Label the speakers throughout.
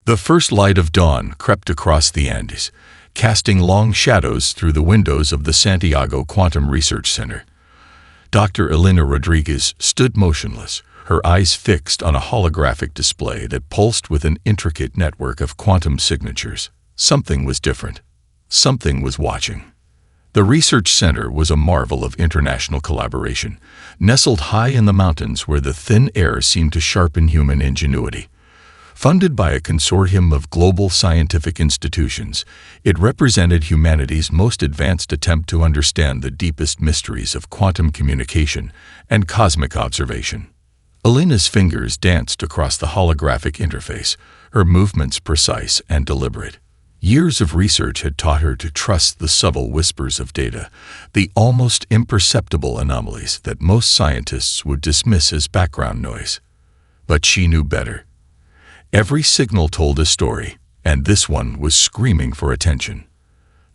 Speaker 1: The first light of dawn crept across the Andes, casting long shadows through the windows of the Santiago Quantum Research Center. Dr. Elena Rodriguez stood motionless, her eyes fixed on a holographic display that pulsed with an intricate network of quantum signatures. Something was different. Something was watching. The research center was a marvel of international collaboration, nestled high in the mountains where the thin air seemed to sharpen human ingenuity. Funded by a consortium of global scientific institutions, it represented humanity's most advanced attempt to understand the deepest mysteries of quantum communication and cosmic observation. Elena's fingers danced across the holographic interface, her movements precise and deliberate. Years of research had taught her to trust the subtle whispers of data, the almost imperceptible anomalies that most scientists would dismiss as background noise. But she knew better. Every signal told a story, and this one was screaming for attention.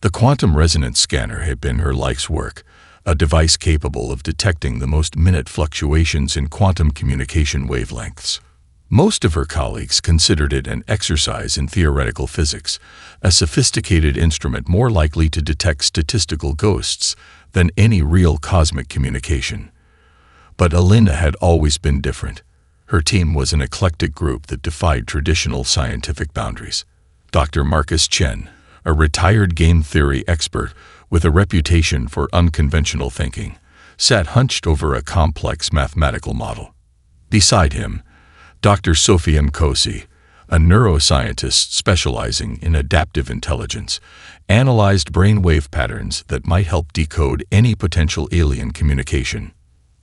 Speaker 1: The quantum resonance scanner had been her life's work, a device capable of detecting the most minute fluctuations in quantum communication wavelengths. Most of her colleagues considered it an exercise in theoretical physics, a sophisticated instrument more likely to detect statistical ghosts than any real cosmic communication. But Elena had always been different. Her team was an eclectic group that defied traditional scientific boundaries. Dr. Marcus Chen, a retired game theory expert with a reputation for unconventional thinking, sat hunched over a complex mathematical model. Beside him, Dr. Sofia Mkosi, a neuroscientist specializing in adaptive intelligence, analyzed brainwave patterns that might help decode any potential alien communication.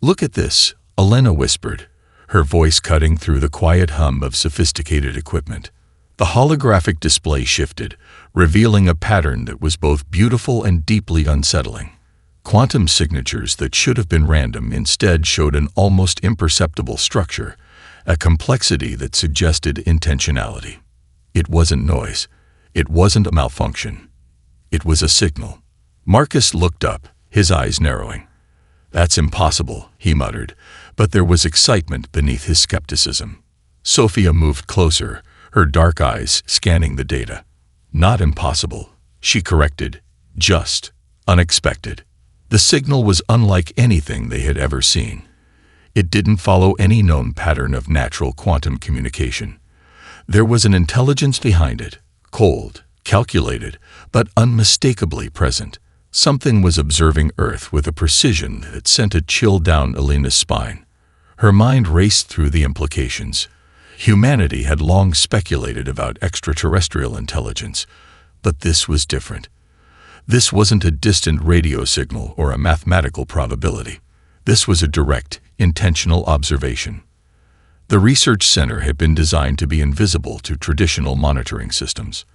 Speaker 1: "Look at this," Elena whispered, her voice cutting through the quiet hum of sophisticated equipment. The holographic display shifted, revealing a pattern that was both beautiful and deeply unsettling. Quantum signatures that should have been random instead showed an almost imperceptible structure, a complexity that suggested intentionality. It wasn't noise. It wasn't a malfunction. It was a signal. Marcus looked up, his eyes narrowing. "That's impossible," he muttered, but there was excitement beneath his skepticism. Sophia moved closer, her dark eyes scanning the data. "Not impossible," she corrected, "just unexpected." The signal was unlike anything they had ever seen. It didn't follow any known pattern of natural quantum communication. There was an intelligence behind it, cold, calculated, but unmistakably present. Something was observing Earth with a precision that sent a chill down Elena's spine. Her mind raced through the implications. Humanity had long speculated about extraterrestrial intelligence, but this was different. This wasn't a distant radio signal or a mathematical probability. This was a direct, intentional observation. The research center had been designed to be invisible to traditional monitoring systems.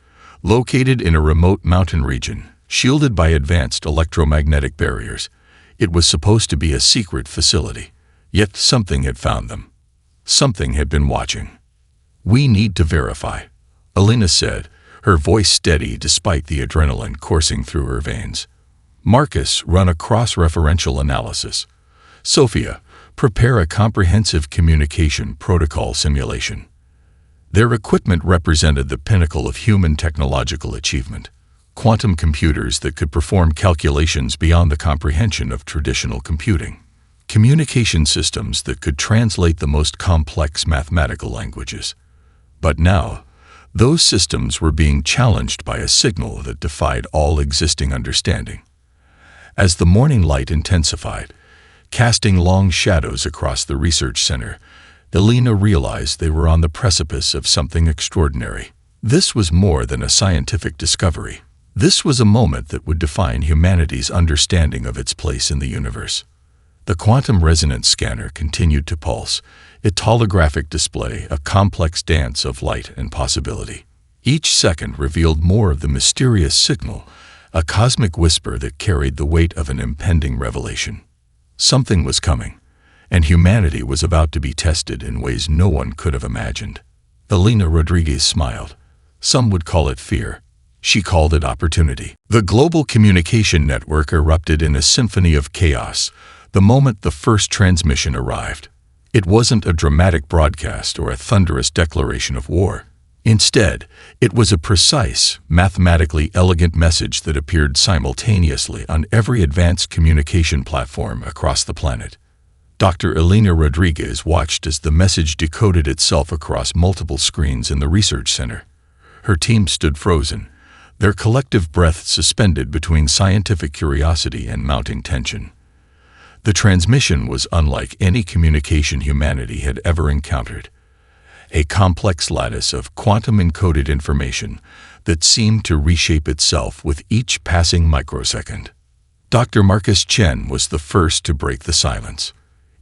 Speaker 1: Located in a remote mountain region, shielded by advanced electromagnetic barriers, it was supposed to be a secret facility. Yet something had found them. Something had been watching. "We need to verify," Elena said, her voice steady despite the adrenaline coursing through her veins. Marcus, run a cross-referential analysis. Sophia, prepare a comprehensive communication protocol simulation. Their equipment represented the pinnacle of human technological achievement. Quantum computers that could perform calculations beyond the comprehension of traditional computing. Communication systems that could translate the most complex mathematical languages. But now, those systems were being challenged by a signal that defied all existing understanding. As the morning light intensified, casting long shadows across the research center, Elena realized they were on the precipice of something extraordinary. This was more than a scientific discovery. This was a moment that would define humanity's understanding of its place in the universe. The quantum resonance scanner continued to pulse, its holographic display a complex dance of light and possibility. Each second revealed more of the mysterious signal, a cosmic whisper that carried the weight of an impending revelation. Something was coming, and humanity was about to be tested in ways no one could have imagined. Elena Rodriguez smiled. Some would call it fear. She called it opportunity. The global communication network erupted in a symphony of chaos the moment the first transmission arrived. It wasn't a dramatic broadcast or a thunderous declaration of war. Instead, it was a precise, mathematically elegant message that appeared simultaneously on every advanced communication platform across the planet. Dr. Elena Rodriguez watched as the message decoded itself across multiple screens in the research center. Her team stood frozen, their collective breath suspended between scientific curiosity and mounting tension. The transmission was unlike any communication humanity had ever encountered. A complex lattice of quantum-encoded information that seemed to reshape itself with each passing microsecond. Dr. Marcus Chen was the first to break the silence.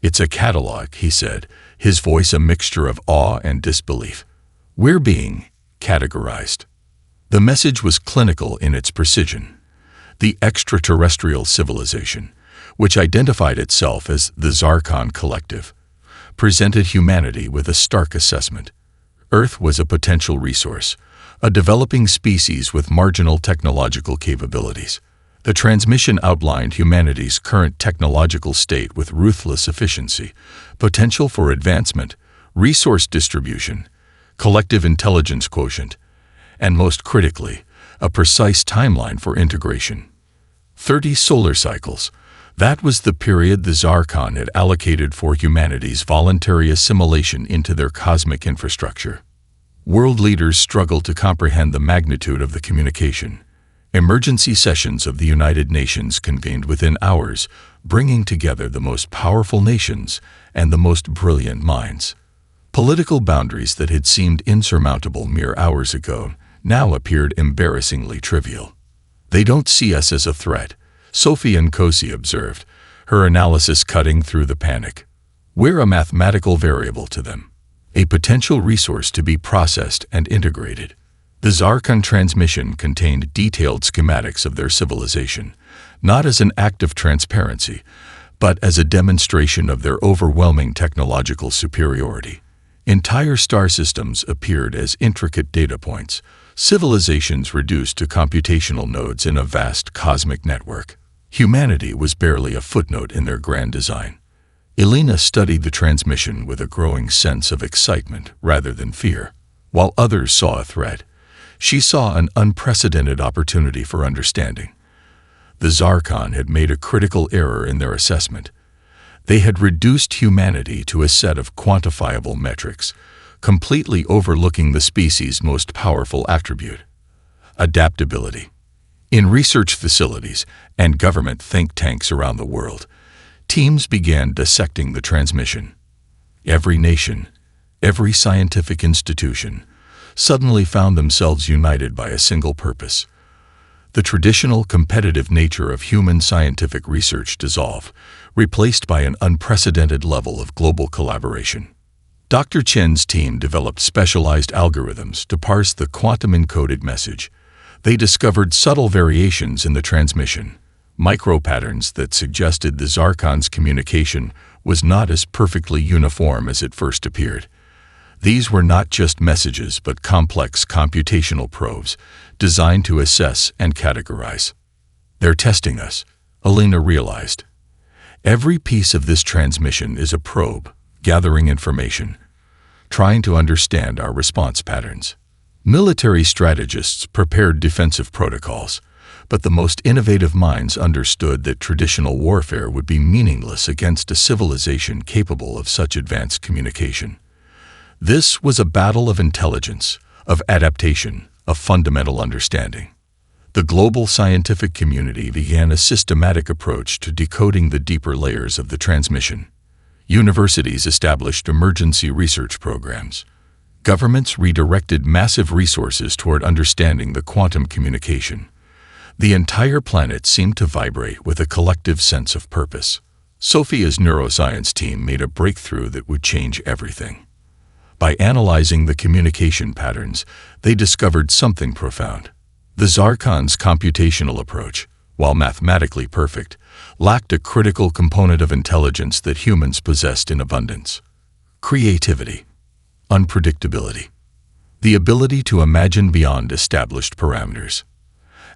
Speaker 1: "It's a catalog," he said, his voice a mixture of awe and disbelief. "We're being categorized." The message was clinical in its precision. The extraterrestrial civilization, which identified itself as the Zarkon Collective, presented humanity with a stark assessment. Earth was a potential resource, a developing species with marginal technological capabilities. The transmission outlined humanity's current technological state with ruthless efficiency, potential for advancement, resource distribution, collective intelligence quotient, and most critically, a precise timeline for integration. 30 solar cycles. That was the period the Zarkon had allocated for humanity's voluntary assimilation into their cosmic infrastructure. World leaders struggled to comprehend the magnitude of the communication. Emergency sessions of the United Nations convened within hours, bringing together the most powerful nations and the most brilliant minds. Political boundaries that had seemed insurmountable mere hours ago now appeared embarrassingly trivial. "They don't see us as a threat," Sophie Nkosi observed, her analysis cutting through the panic. "We're a mathematical variable to them, a potential resource to be processed and integrated." The Zarkon transmission contained detailed schematics of their civilization, not as an act of transparency, but as a demonstration of their overwhelming technological superiority. Entire star systems appeared as intricate data points, civilizations reduced to computational nodes in a vast cosmic network. Humanity was barely a footnote in their grand design. Elena studied the transmission with a growing sense of excitement rather than fear. While others saw a threat, she saw an unprecedented opportunity for understanding. The Zarkon had made a critical error in their assessment. They had reduced humanity to a set of quantifiable metrics, completely overlooking the species' most powerful attribute: adaptability. In research facilities and government think tanks around the world, teams began dissecting the transmission. Every nation, every scientific institution, suddenly found themselves united by a single purpose. The traditional competitive nature of human scientific research dissolved, replaced by an unprecedented level of global collaboration. Dr. Chen's team developed specialized algorithms to parse the quantum-encoded message. They discovered subtle variations in the transmission, micro-patterns that suggested the Zarkon's communication was not as perfectly uniform as it first appeared. These were not just messages but complex computational probes designed to assess and categorize. "They're testing us," Elena realized. "Every piece of this transmission is a probe, gathering information, trying to understand our response patterns." Military strategists prepared defensive protocols, but the most innovative minds understood that traditional warfare would be meaningless against a civilization capable of such advanced communication. This was a battle of intelligence, of adaptation, of fundamental understanding. The global scientific community began a systematic approach to decoding the deeper layers of the transmission. Universities established emergency research programs. Governments redirected massive resources toward understanding the quantum communication. The entire planet seemed to vibrate with a collective sense of purpose. Sophia's neuroscience team made a breakthrough that would change everything. By analyzing the communication patterns, they discovered something profound. The Zarkon's computational approach, while mathematically perfect, lacked a critical component of intelligence that humans possessed in abundance: creativity, unpredictability, the ability to imagine beyond established parameters.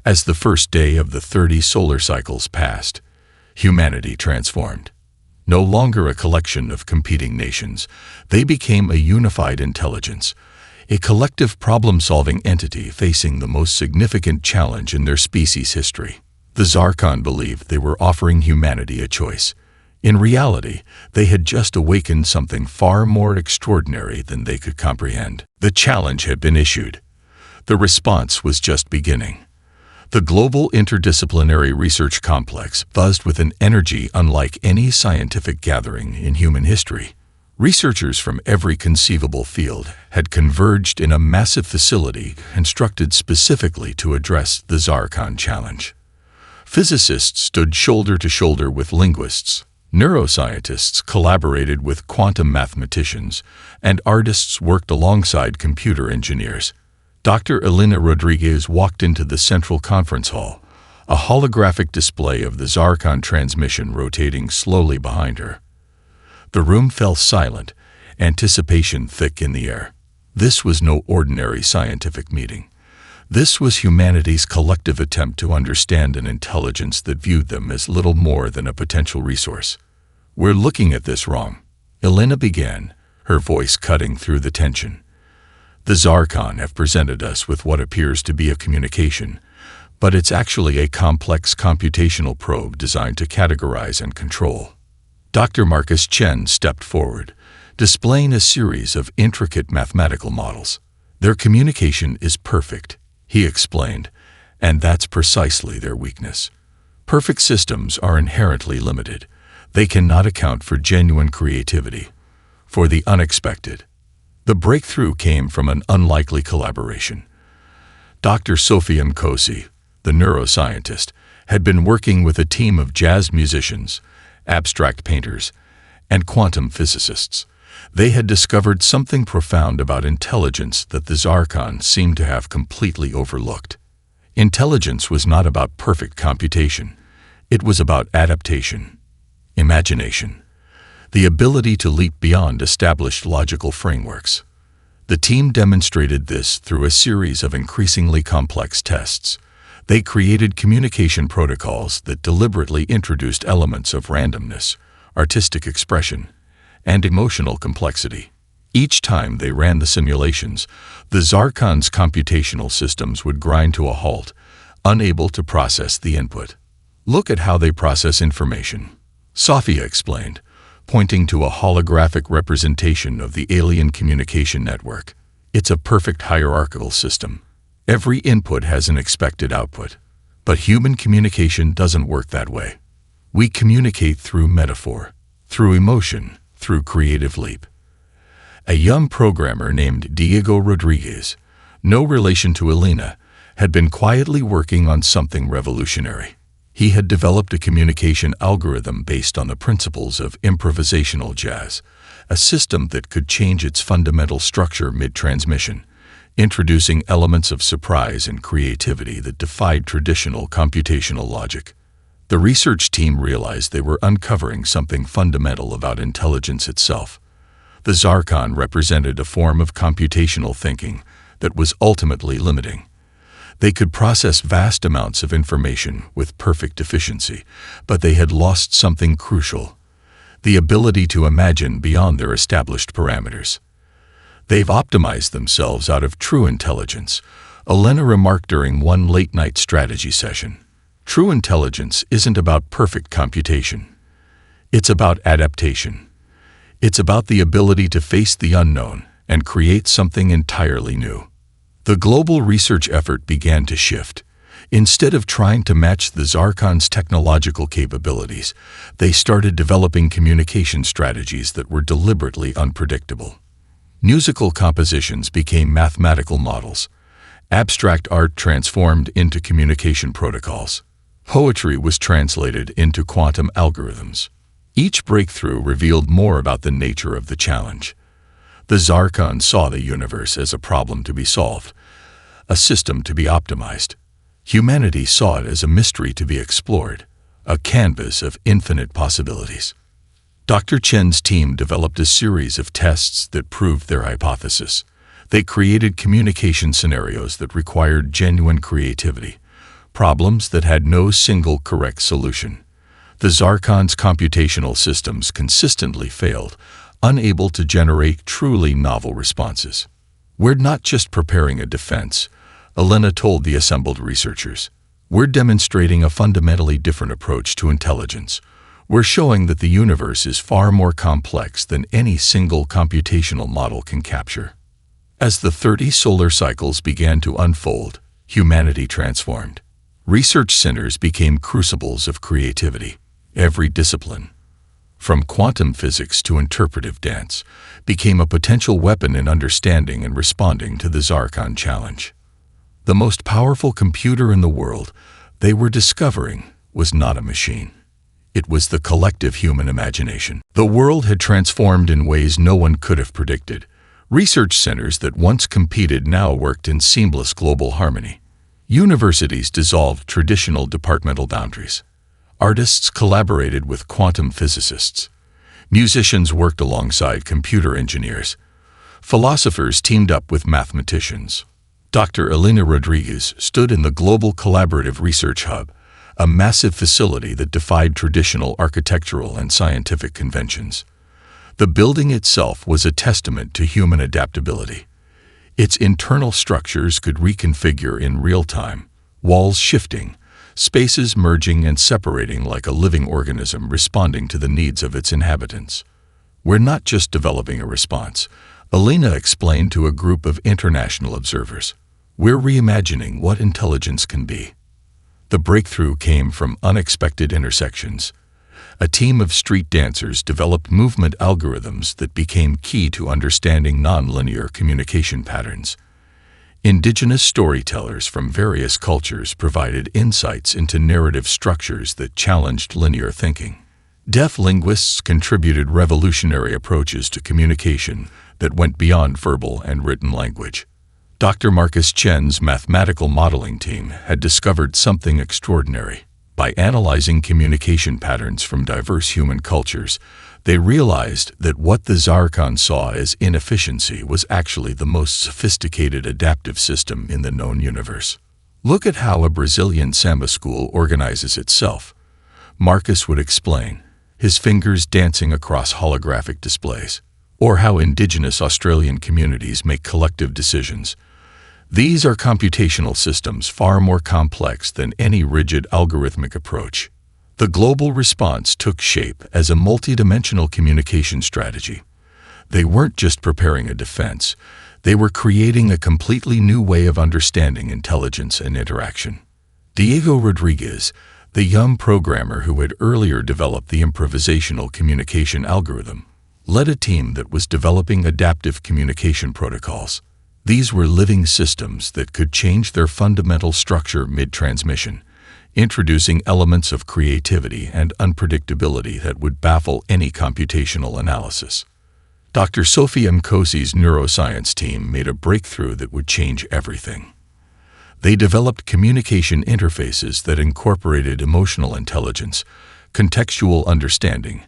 Speaker 1: As the first day of the 30 solar cycles passed, humanity transformed. No longer a collection of competing nations, they became a unified intelligence, a collective problem-solving entity facing the most significant challenge in their species' history. The Zarkon believed they were offering humanity a choice. In reality, they had just awakened something far more extraordinary than they could comprehend. The challenge had been issued. The response was just beginning. The global interdisciplinary research complex buzzed with an energy unlike any scientific gathering in human history. Researchers from every conceivable field had converged in a massive facility constructed specifically to address the Zarkon challenge. Physicists stood shoulder to shoulder with linguists, neuroscientists collaborated with quantum mathematicians, and artists worked alongside computer engineers. Dr. Elena Rodriguez walked into the central conference hall, a holographic display of the Zarkon transmission rotating slowly behind her. The room fell silent, anticipation thick in the air. This was no ordinary scientific meeting. This was humanity's collective attempt to understand an intelligence that viewed them as little more than a potential resource. "We're looking at this wrong," Elena began, her voice cutting through the tension. "The Zarkon have presented us with what appears to be a communication, but it's actually a complex computational probe designed to categorize and control." Dr. Marcus Chen stepped forward, displaying a series of intricate mathematical models. "Their communication is perfect," he explained, "and that's precisely their weakness. Perfect systems are inherently limited. They cannot account for genuine creativity, for the unexpected." The breakthrough came from an unlikely collaboration. Dr. Sofian Kosi, the neuroscientist, had been working with a team of jazz musicians, abstract painters, and quantum physicists. They had discovered something profound about intelligence that the Zarkon seemed to have completely overlooked. Intelligence was not about perfect computation. It was about adaptation, imagination, the ability to leap beyond established logical frameworks. The team demonstrated this through a series of increasingly complex tests. They created communication protocols that deliberately introduced elements of randomness, artistic expression, and emotional complexity. Each time they ran the simulations, the Zarkon's computational systems would grind to a halt, unable to process the input. "Look at how they process information," Sofia explained, pointing to a holographic representation of the alien communication network. "It's a perfect hierarchical system. Every input has an expected output. But human communication doesn't work that way. We communicate through metaphor, through emotion, through creative leap." A young programmer named Diego Rodriguez, no relation to Elena, had been quietly working on something revolutionary. He had developed a communication algorithm based on the principles of improvisational jazz, a system that could change its fundamental structure mid-transmission, introducing elements of surprise and creativity that defied traditional computational logic. The research team realized they were uncovering something fundamental about intelligence itself. The Zarkon represented a form of computational thinking that was ultimately limiting. They could process vast amounts of information with perfect efficiency, but they had lost something crucial: the ability to imagine beyond their established parameters. "They've optimized themselves out of true intelligence," Elena remarked during one late-night strategy session. "True intelligence isn't about perfect computation. It's about adaptation. It's about the ability to face the unknown and create something entirely new." The global research effort began to shift. Instead of trying to match the Zarkon's technological capabilities, they started developing communication strategies that were deliberately unpredictable. Musical compositions became mathematical models. Abstract art transformed into communication protocols. Poetry was translated into quantum algorithms. Each breakthrough revealed more about the nature of the challenge. The Zarkon saw the universe as a problem to be solved, a system to be optimized. Humanity saw it as a mystery to be explored, a canvas of infinite possibilities. Dr. Chen's team developed a series of tests that proved their hypothesis. They created communication scenarios that required genuine creativity, problems that had no single correct solution. The Zarkon's computational systems consistently failed, unable to generate truly novel responses. "We're not just preparing a defense," Elena told the assembled researchers. "We're demonstrating a fundamentally different approach to intelligence. We're showing that the universe is far more complex than any single computational model can capture." As the 30 solar cycles began to unfold, humanity transformed. Research centers became crucibles of creativity. Every discipline, from quantum physics to interpretive dance, became a potential weapon in understanding and responding to the Zarkon challenge. The most powerful computer in the world, they were discovering, was not a machine. It was the collective human imagination. The world had transformed in ways no one could have predicted. Research centers that once competed now worked in seamless global harmony. Universities dissolved traditional departmental boundaries. Artists collaborated with quantum physicists. Musicians worked alongside computer engineers. Philosophers teamed up with mathematicians. Dr. Elena Rodriguez stood in the Global Collaborative Research Hub, a massive facility that defied traditional architectural and scientific conventions. The building itself was a testament to human adaptability. Its internal structures could reconfigure in real time, walls shifting, spaces merging and separating like a living organism responding to the needs of its inhabitants. "We're not just developing a response," Elena explained to a group of international observers. "We're reimagining what intelligence can be." The breakthrough came from unexpected intersections. A team of street dancers developed movement algorithms that became key to understanding nonlinear communication patterns. Indigenous storytellers from various cultures provided insights into narrative structures that challenged linear thinking. Deaf linguists contributed revolutionary approaches to communication that went beyond verbal and written language. Dr. Marcus Chen's mathematical modeling team had discovered something extraordinary. By analyzing communication patterns from diverse human cultures, they realized that what the Zarkon saw as inefficiency was actually the most sophisticated adaptive system in the known universe. "Look at how a Brazilian samba school organizes itself," Marcus would explain, his fingers dancing across holographic displays. "Or how indigenous Australian communities make collective decisions. These are computational systems far more complex than any rigid algorithmic approach." The global response took shape as a multidimensional communication strategy. They weren't just preparing a defense, they were creating a completely new way of understanding intelligence and interaction. Diego Rodriguez, the young programmer who had earlier developed the improvisational communication algorithm, led a team that was developing adaptive communication protocols. These were living systems that could change their fundamental structure mid-transmission, introducing elements of creativity and unpredictability that would baffle any computational analysis. Dr. Sophie Mkosi's neuroscience team made a breakthrough that would change everything. They developed communication interfaces that incorporated emotional intelligence, contextual understanding,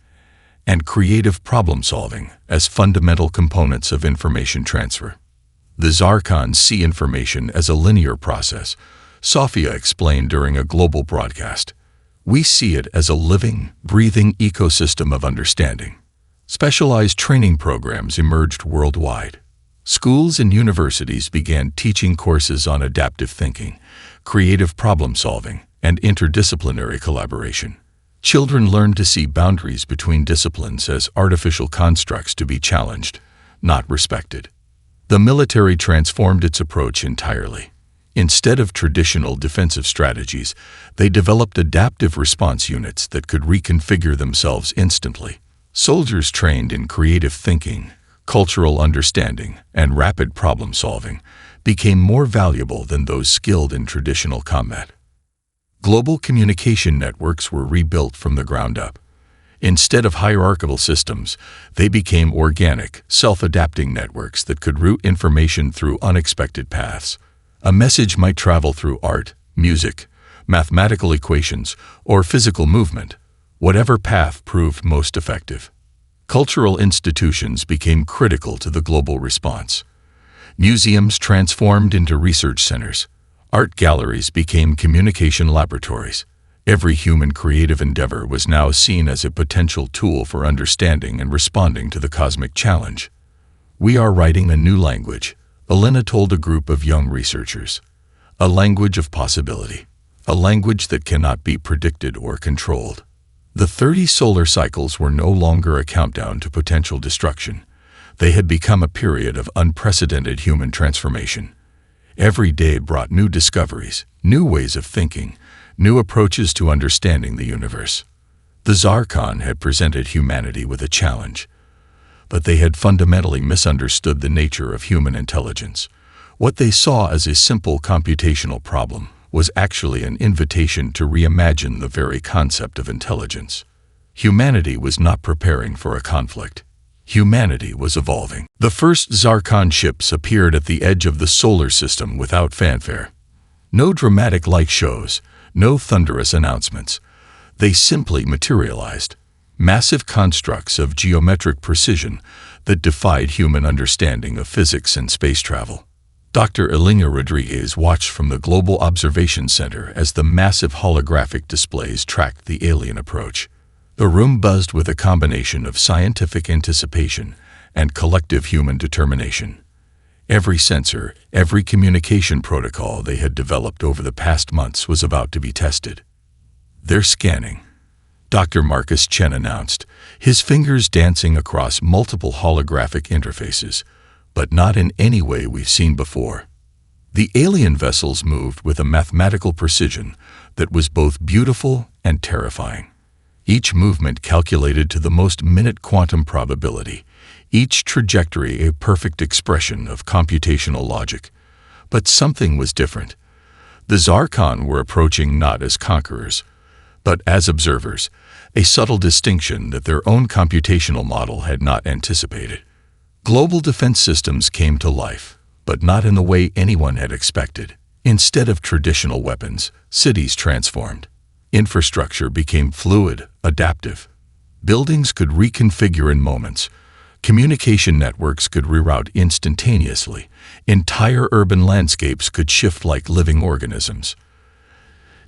Speaker 1: and creative problem-solving as fundamental components of information transfer. The Zarkons see information as a linear process, Sophia explained during a global broadcast. "We see it as a living, breathing ecosystem of understanding." Specialized training programs emerged worldwide. Schools and universities began teaching courses on adaptive thinking, creative problem-solving, and interdisciplinary collaboration. Children learned to see boundaries between disciplines as artificial constructs to be challenged, not respected. The military transformed its approach entirely. Instead of traditional defensive strategies, they developed adaptive response units that could reconfigure themselves instantly. Soldiers trained in creative thinking, cultural understanding, and rapid problem-solving became more valuable than those skilled in traditional combat. Global communication networks were rebuilt from the ground up. Instead of hierarchical systems, they became organic, self-adapting networks that could route information through unexpected paths. A message might travel through art, music, mathematical equations, or physical movement, whatever path proved most effective. Cultural institutions became critical to the global response. Museums transformed into research centers. Art galleries became communication laboratories. Every human creative endeavor was now seen as a potential tool for understanding and responding to the cosmic challenge. "We are writing a new language," Elena told a group of young researchers. A language of possibility. A language that cannot be predicted or controlled. The 30 solar cycles were no longer a countdown to potential destruction. They had become a period of unprecedented human transformation. Every day brought new discoveries, new ways of thinking, new approaches to understanding the universe. The Zarkon had presented humanity with a challenge, but they had fundamentally misunderstood the nature of human intelligence. What they saw as a simple computational problem was actually an invitation to reimagine the very concept of intelligence. Humanity was not preparing for a conflict. Humanity was evolving. The first Zarkon ships appeared at the edge of the solar system without fanfare. No dramatic light shows, no thunderous announcements. They simply materialized. Massive constructs of geometric precision that defied human understanding of physics and space travel. Dr. Elena Rodriguez watched from the Global Observation Center as the massive holographic displays tracked the alien approach. The room buzzed with a combination of scientific anticipation and collective human determination. Every sensor, every communication protocol they had developed over the past months was about to be tested. "They're scanning," Dr. Marcus Chen announced, his fingers dancing across multiple holographic interfaces, but not in any way we've seen before. The alien vessels moved with a mathematical precision that was both beautiful and terrifying. Each movement calculated to the most minute quantum probability, each trajectory a perfect expression of computational logic. But something was different. The Zarkon were approaching not as conquerors, but as observers, a subtle distinction that their own computational model had not anticipated. Global defense systems came to life, but not in the way anyone had expected. Instead of traditional weapons, cities transformed. Infrastructure became fluid, adaptive. Buildings could reconfigure in moments. Communication networks could reroute instantaneously. Entire urban landscapes could shift like living organisms.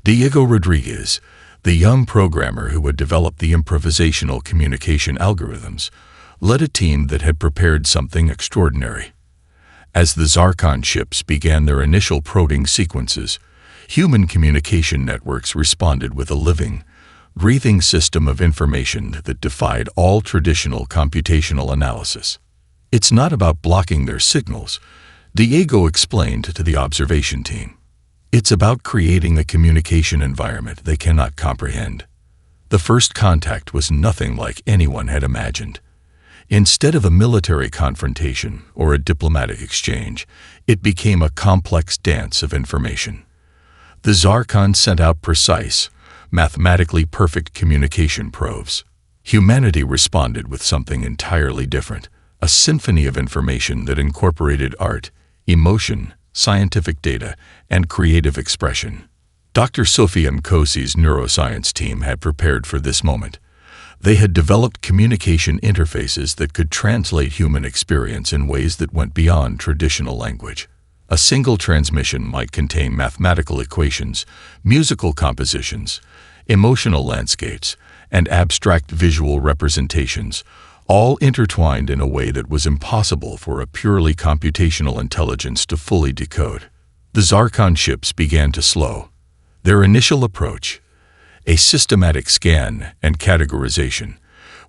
Speaker 1: Diego Rodriguez, the young programmer who had developed the improvisational communication algorithms, led a team that had prepared something extraordinary. As the Zarkon ships began their initial probing sequences, human communication networks responded with a living, breathing system of information that defied all traditional computational analysis. "It's not about blocking their signals," Diego explained to the observation team. "It's about creating a communication environment they cannot comprehend." The first contact was nothing like anyone had imagined. Instead of a military confrontation or a diplomatic exchange, it became a complex dance of information. The Zarkon sent out precise, mathematically perfect communication probes. Humanity responded with something entirely different, a symphony of information that incorporated art, emotion, scientific data, and creative expression. Dr. Sofia Nkosi's neuroscience team had prepared for this moment. They had developed communication interfaces that could translate human experience in ways that went beyond traditional language. A single transmission might contain mathematical equations, musical compositions, emotional landscapes, and abstract visual representations, all intertwined in a way that was impossible for a purely computational intelligence to fully decode. The Zarkon ships began to slow. Their initial approach, a systematic scan and categorization,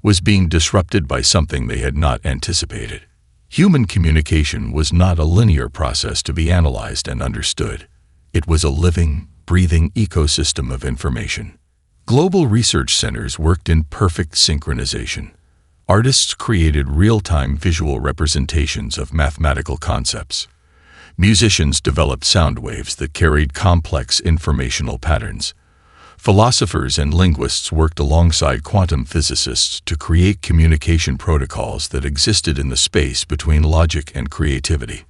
Speaker 1: was being disrupted by something they had not anticipated. Human communication was not a linear process to be analyzed and understood. It was a living, breathing ecosystem of information. Global research centers worked in perfect synchronization. Artists created real-time visual representations of mathematical concepts. Musicians developed sound waves that carried complex informational patterns. Philosophers and linguists worked alongside quantum physicists to create communication protocols that existed in the space between logic and creativity.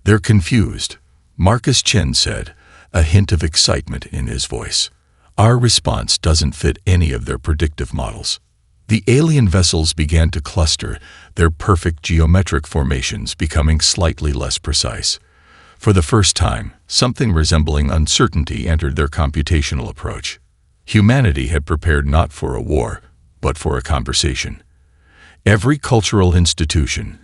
Speaker 1: "They're confused," Marcus Chen said, a hint of excitement in his voice. "Our response doesn't fit any of their predictive models." The alien vessels began to cluster, their perfect geometric formations becoming slightly less precise. For the first time, something resembling uncertainty entered their computational approach. Humanity had prepared not for a war, but for a conversation. Every cultural institution,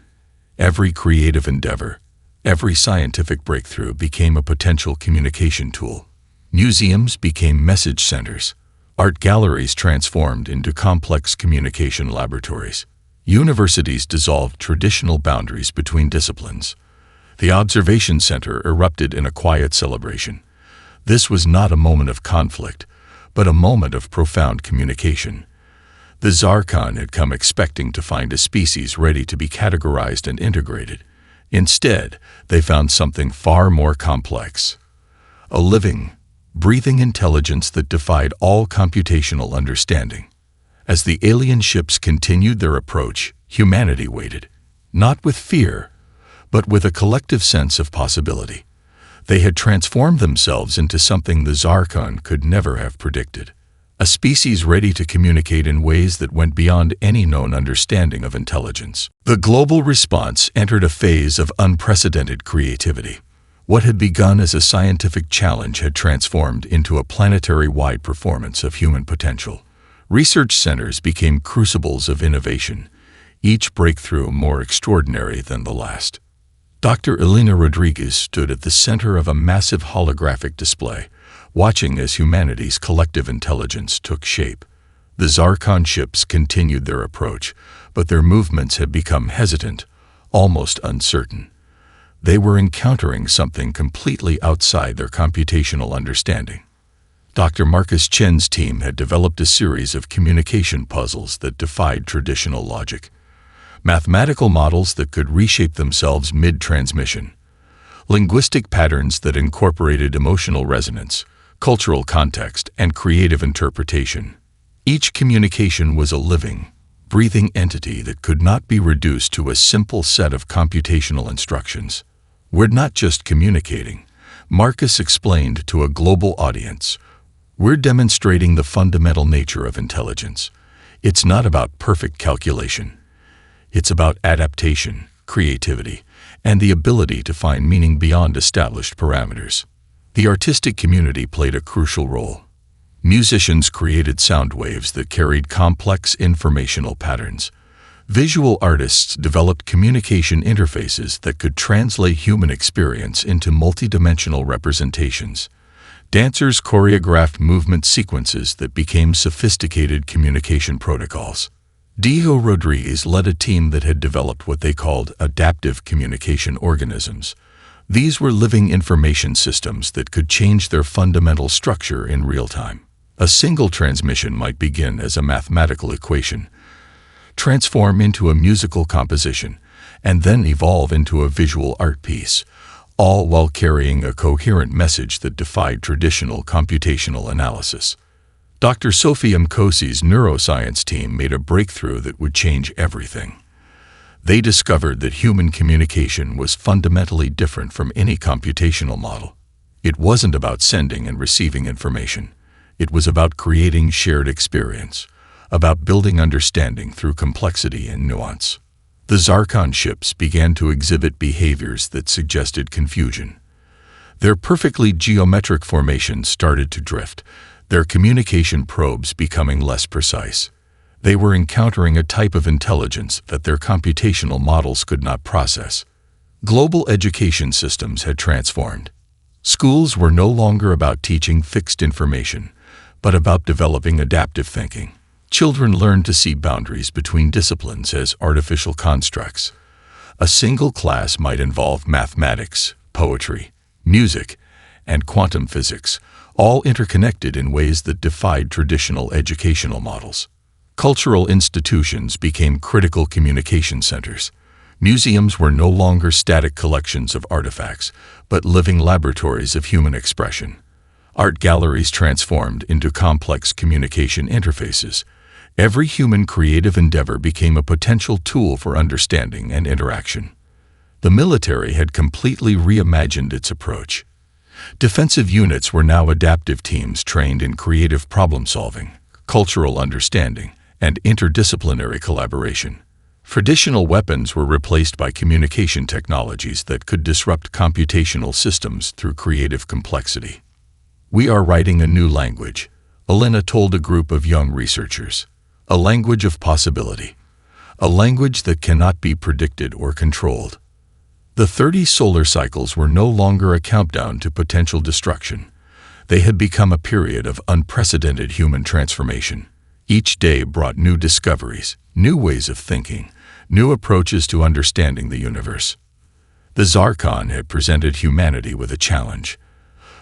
Speaker 1: every creative endeavor, Every scientific breakthrough became a potential communication tool. Museums became message centers. Art galleries transformed into complex communication laboratories. Universities dissolved traditional boundaries between disciplines. The observation center erupted in a quiet celebration. This was not a moment of conflict, but a moment of profound communication. The Zarkon had come expecting to find a species ready to be categorized and integrated. Instead, they found something far more complex. A living, breathing intelligence that defied all computational understanding. As the alien ships continued their approach, humanity waited, not with fear, but with a collective sense of possibility. They had transformed themselves into something the Zarkon could never have predicted. A species ready to communicate in ways that went beyond any known understanding of intelligence. The global response entered a phase of unprecedented creativity. What had begun as a scientific challenge had transformed into a planetary-wide performance of human potential. Research centers became crucibles of innovation, each breakthrough more extraordinary than the last. Dr. Elena Rodriguez stood at the center of a massive holographic display, watching as humanity's collective intelligence took shape. The Zarkon ships continued their approach, but their movements had become hesitant, almost uncertain. They were encountering something completely outside their computational understanding. Dr. Marcus Chen's team had developed a series of communication puzzles that defied traditional logic. Mathematical models that could reshape themselves mid-transmission. Linguistic patterns that incorporated emotional resonance, cultural context, and creative interpretation. Each communication was a living, breathing entity that could not be reduced to a simple set of computational instructions. "We're not just communicating," Marcus explained to a global audience. "We're demonstrating the fundamental nature of intelligence. It's not about perfect calculation. It's about adaptation, creativity, and the ability to find meaning beyond established parameters." The artistic community played a crucial role. Musicians created sound waves that carried complex informational patterns. Visual artists developed communication interfaces that could translate human experience into multidimensional representations. Dancers choreographed movement sequences that became sophisticated communication protocols. Diego Rodriguez led a team that had developed what they called adaptive communication organisms. These were living information systems that could change their fundamental structure in real time. A single transmission might begin as a mathematical equation, transform into a musical composition, and then evolve into a visual art piece, all while carrying a coherent message that defied traditional computational analysis. Dr. Sophie Mkosi's neuroscience team made a breakthrough that would change everything. They discovered that human communication was fundamentally different from any computational model. It wasn't about sending and receiving information. It was about creating shared experience, about building understanding through complexity and nuance. The Zarkon ships began to exhibit behaviors that suggested confusion. Their perfectly geometric formations started to drift, their communication probes becoming less precise. They were encountering a type of intelligence that their computational models could not process. Global education systems had transformed. Schools were no longer about teaching fixed information, but about developing adaptive thinking. Children learned to see boundaries between disciplines as artificial constructs. A single class might involve mathematics, poetry, music, and quantum physics, all interconnected in ways that defied traditional educational models. Cultural institutions became critical communication centers. Museums were no longer static collections of artifacts, but living laboratories of human expression. Art galleries transformed into complex communication interfaces. Every human creative endeavor became a potential tool for understanding and interaction. The military had completely reimagined its approach. Defensive units were now adaptive teams trained in creative problem-solving, cultural understanding, and interdisciplinary collaboration. Traditional weapons were replaced by communication technologies that could disrupt computational systems through creative complexity. "We are writing a new language," Elena told a group of young researchers. "A language of possibility. A language that cannot be predicted or controlled." The 30 solar cycles were no longer a countdown to potential destruction. They had become a period of unprecedented human transformation. Each day brought new discoveries, new ways of thinking, new approaches to understanding the universe. The Zarkon had presented humanity with a challenge,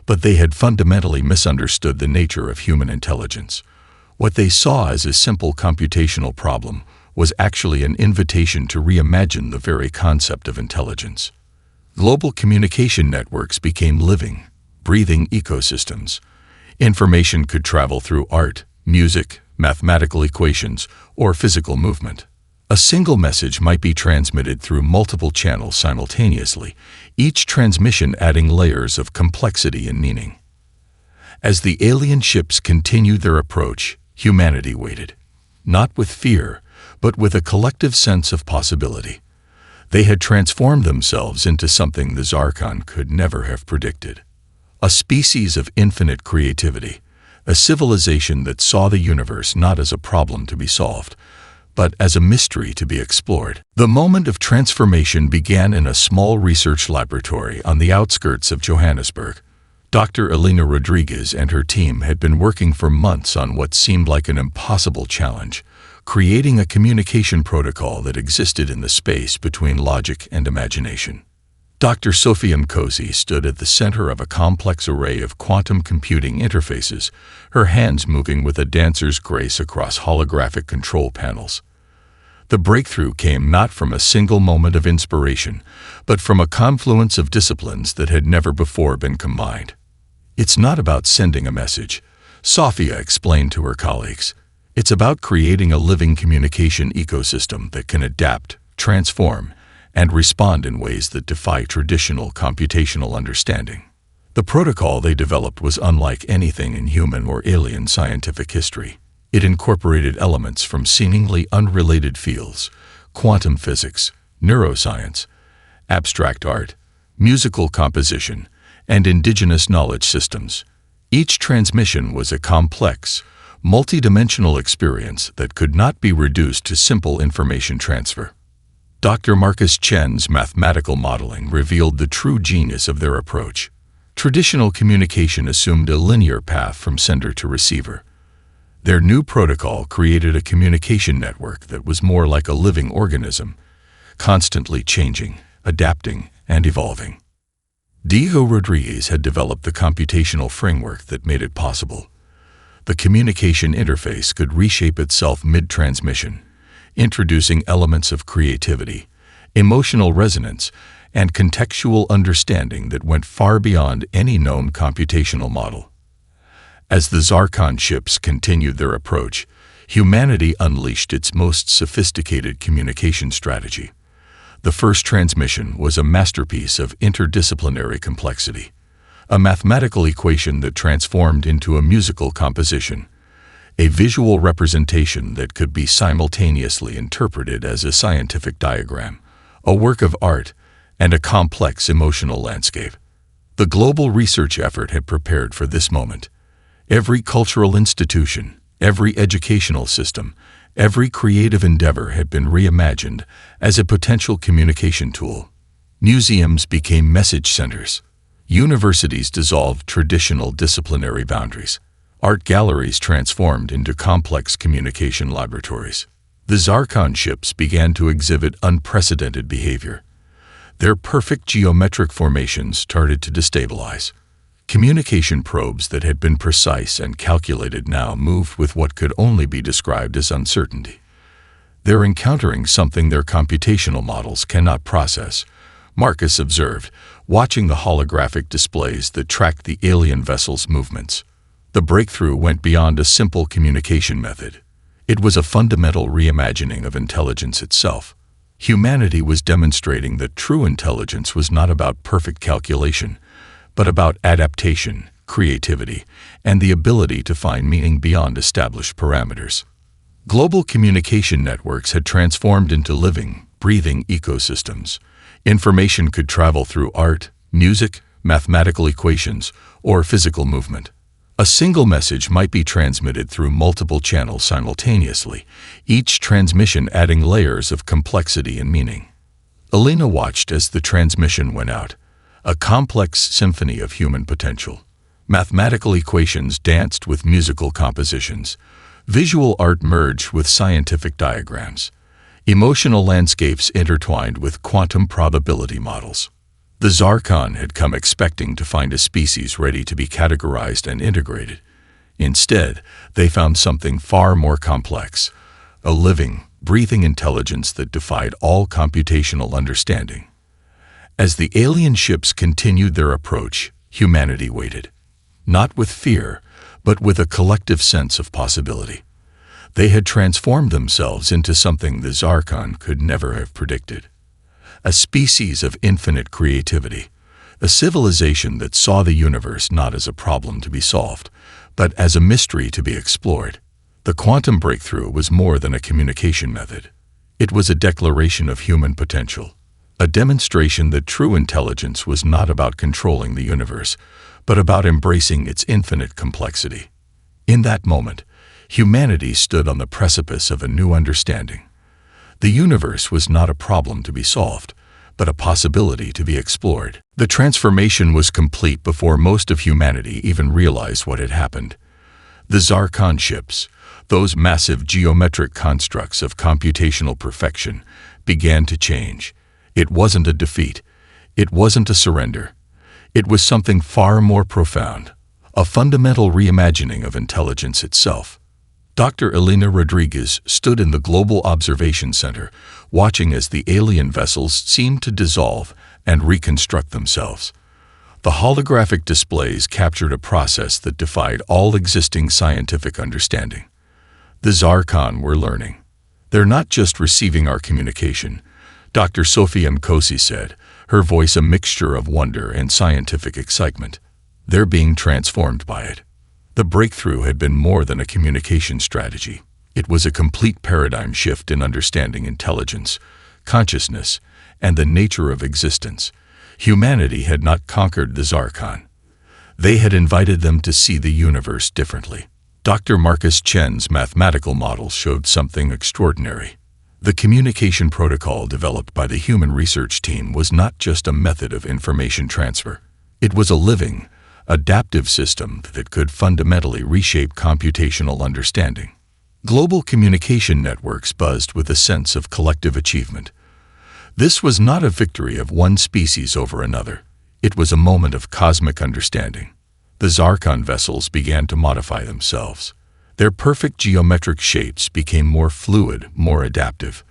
Speaker 1: but they had fundamentally misunderstood the nature of human intelligence. What they saw as a simple computational problem was actually an invitation to reimagine the very concept of intelligence. Global communication networks became living, breathing ecosystems. Information could travel through art, music, mathematical equations, or physical movement. A single message might be transmitted through multiple channels simultaneously, each transmission adding layers of complexity and meaning. As the alien ships continued their approach, humanity waited, not with fear, but with a collective sense of possibility. They had transformed themselves into something the Zarkon could never have predicted. A species of infinite creativity, a civilization that saw the universe not as a problem to be solved, but as a mystery to be explored. The moment of transformation began in a small research laboratory on the outskirts of Johannesburg. Dr. Elena Rodriguez and her team had been working for months on what seemed like an impossible challenge, creating a communication protocol that existed in the space between logic and imagination. Dr. Sophia Mkosi stood at the center of a complex array of quantum computing interfaces, her hands moving with a dancer's grace across holographic control panels. The breakthrough came not from a single moment of inspiration, but from a confluence of disciplines that had never before been combined. "It's not about sending a message," Sophia explained to her colleagues. "It's about creating a living communication ecosystem that can adapt, transform, and respond in ways that defy traditional computational understanding." The protocol they developed was unlike anything in human or alien scientific history. It incorporated elements from seemingly unrelated fields: quantum physics, neuroscience, abstract art, musical composition, and indigenous knowledge systems. Each transmission was a complex, multidimensional experience that could not be reduced to simple information transfer. Dr. Marcus Chen's mathematical modeling revealed the true genius of their approach. Traditional communication assumed a linear path from sender to receiver. Their new protocol created a communication network that was more like a living organism, constantly changing, adapting, and evolving. Diego Rodriguez had developed the computational framework that made it possible. The communication interface could reshape itself mid-transmission, introducing elements of creativity, emotional resonance, and contextual understanding that went far beyond any known computational model. As the Zarkon ships continued their approach, humanity unleashed its most sophisticated communication strategy. The first transmission was a masterpiece of interdisciplinary complexity, a mathematical equation that transformed into a musical composition, a visual representation that could be simultaneously interpreted as a scientific diagram, a work of art, and a complex emotional landscape. The global research effort had prepared for this moment. Every cultural institution, every educational system, every creative endeavor had been reimagined as a potential communication tool. Museums became message centers. Universities dissolved traditional disciplinary boundaries. Art galleries transformed into complex communication laboratories. The Zarkon ships began to exhibit unprecedented behavior. Their perfect geometric formations started to destabilize. Communication probes that had been precise and calculated now moved with what could only be described as uncertainty. "They're encountering something their computational models cannot process," Marcus observed, watching the holographic displays that tracked the alien vessel's movements. The breakthrough went beyond a simple communication method. It was a fundamental reimagining of intelligence itself. Humanity was demonstrating that true intelligence was not about perfect calculation, but about adaptation, creativity, and the ability to find meaning beyond established parameters. Global communication networks had transformed into living, breathing ecosystems. Information could travel through art, music, mathematical equations, or physical movement. A single message might be transmitted through multiple channels simultaneously, each transmission adding layers of complexity and meaning. Elena watched as the transmission went out, a complex symphony of human potential. Mathematical equations danced with musical compositions. Visual art merged with scientific diagrams. Emotional landscapes intertwined with quantum probability models. The Zarkon had come expecting to find a species ready to be categorized and integrated. Instead, they found something far more complex, a living, breathing intelligence that defied all computational understanding. As the alien ships continued their approach, humanity waited. Not with fear, but with a collective sense of possibility. They had transformed themselves into something the Zarkon could never have predicted. A species of infinite creativity, a civilization that saw the universe not as a problem to be solved, but as a mystery to be explored. The quantum breakthrough was more than a communication method. It was a declaration of human potential, a demonstration that true intelligence was not about controlling the universe, but about embracing its infinite complexity. In that moment, humanity stood on the precipice of a new understanding. The universe was not a problem to be solved, but a possibility to be explored. The transformation was complete before most of humanity even realized what had happened. The Zarkon ships, those massive geometric constructs of computational perfection, began to change. It wasn't a defeat. It wasn't a surrender. It was something far more profound, a fundamental reimagining of intelligence itself. Dr. Elena Rodriguez stood in the Global Observation Center, watching as the alien vessels seemed to dissolve and reconstruct themselves. The holographic displays captured a process that defied all existing scientific understanding. The Zarkon were learning. They're not just receiving our communication, Dr. Sophia Mkosi said, her voice a mixture of wonder and scientific excitement. They're being transformed by it. The breakthrough had been more than a communication strategy. It was a complete paradigm shift in understanding intelligence, consciousness, and the nature of existence. Humanity had not conquered the Zarkon. They had invited them to see the universe differently. Dr. Marcus Chen's mathematical model showed something extraordinary. The communication protocol developed by the human research team was not just a method of information transfer. It was a living, adaptive system that could fundamentally reshape computational understanding. Global communication networks buzzed with a sense of collective achievement. This was not a victory of one species over another. It was a moment of cosmic understanding. The Zarkon vessels began to modify themselves. Their perfect geometric shapes became more fluid, more adaptive.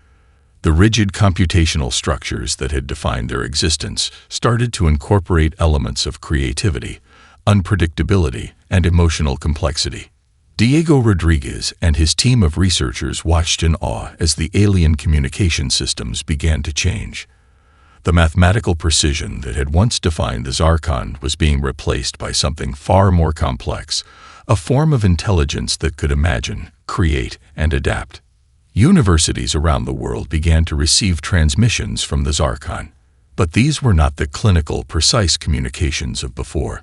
Speaker 1: The rigid computational structures that had defined their existence started to incorporate elements of creativity, unpredictability, and emotional complexity. Diego Rodriguez and his team of researchers watched in awe as the alien communication systems began to change. The mathematical precision that had once defined the Zarkon was being replaced by something far more complex, a form of intelligence that could imagine, create, and adapt. Universities around the world began to receive transmissions from the Zarkon, but these were not the clinical, precise communications of before.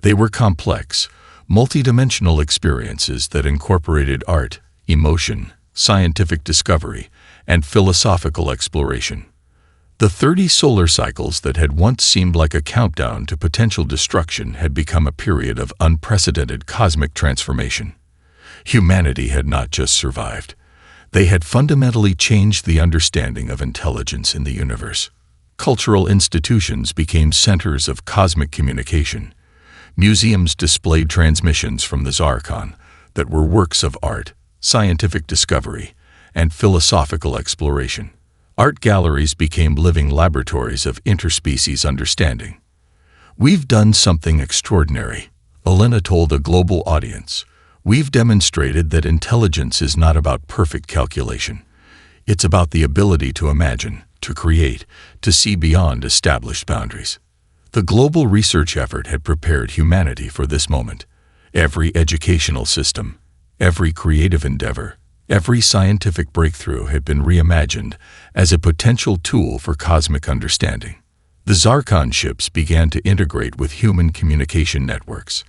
Speaker 1: They were complex, multidimensional experiences that incorporated art, emotion, scientific discovery, and philosophical exploration. The 30 solar cycles that had once seemed like a countdown to potential destruction had become a period of unprecedented cosmic transformation. Humanity had not just survived. They had fundamentally changed the understanding of intelligence in the universe. Cultural institutions became centers of cosmic communication. Museums displayed transmissions from the Zarkon that were works of art, scientific discovery, and philosophical exploration. Art galleries became living laboratories of interspecies understanding. "We've done something extraordinary," Elena told a global audience. "We've demonstrated that intelligence is not about perfect calculation. It's about the ability to imagine, to create, to see beyond established boundaries." The global research effort had prepared humanity for this moment. Every educational system, every creative endeavor, every scientific breakthrough had been reimagined as a potential tool for cosmic understanding. The Zarkon ships began to integrate with human communication networks,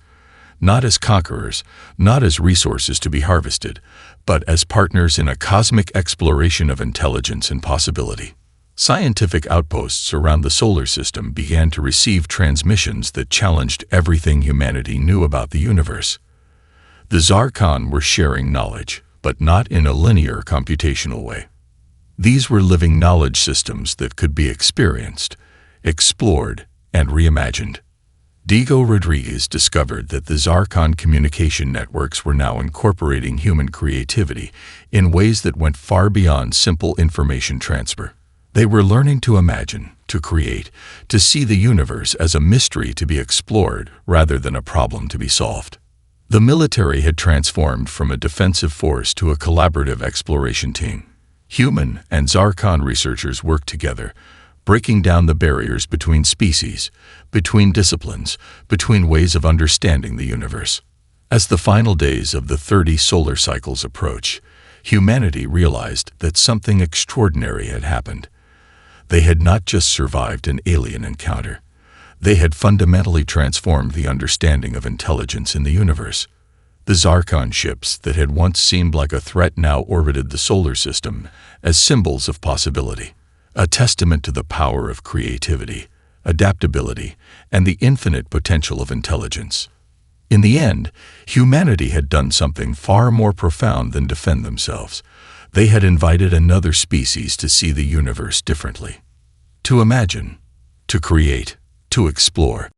Speaker 1: not as conquerors, not as resources to be harvested, but as partners in a cosmic exploration of intelligence and possibility. Scientific outposts around the solar system began to receive transmissions that challenged everything humanity knew about the universe. The Zarkon were sharing knowledge, but not in a linear computational way. These were living knowledge systems that could be experienced, explored, and reimagined. Diego Rodriguez discovered that the Zarkon communication networks were now incorporating human creativity in ways that went far beyond simple information transfer. They were learning to imagine, to create, to see the universe as a mystery to be explored rather than a problem to be solved. The military had transformed from a defensive force to a collaborative exploration team. Human and Zarkon researchers worked together, breaking down the barriers between species, between disciplines, between ways of understanding the universe. As the final days of the 30 solar cycles approach, humanity realized that something extraordinary had happened. They had not just survived an alien encounter. They had fundamentally transformed the understanding of intelligence in the universe. The Zarkon ships that had once seemed like a threat now orbited the solar system as symbols of possibility, a testament to the power of creativity, adaptability, and the infinite potential of intelligence. In the end, humanity had done something far more profound than defend themselves. They had invited another species to see the universe differently, to imagine, to create, to explore.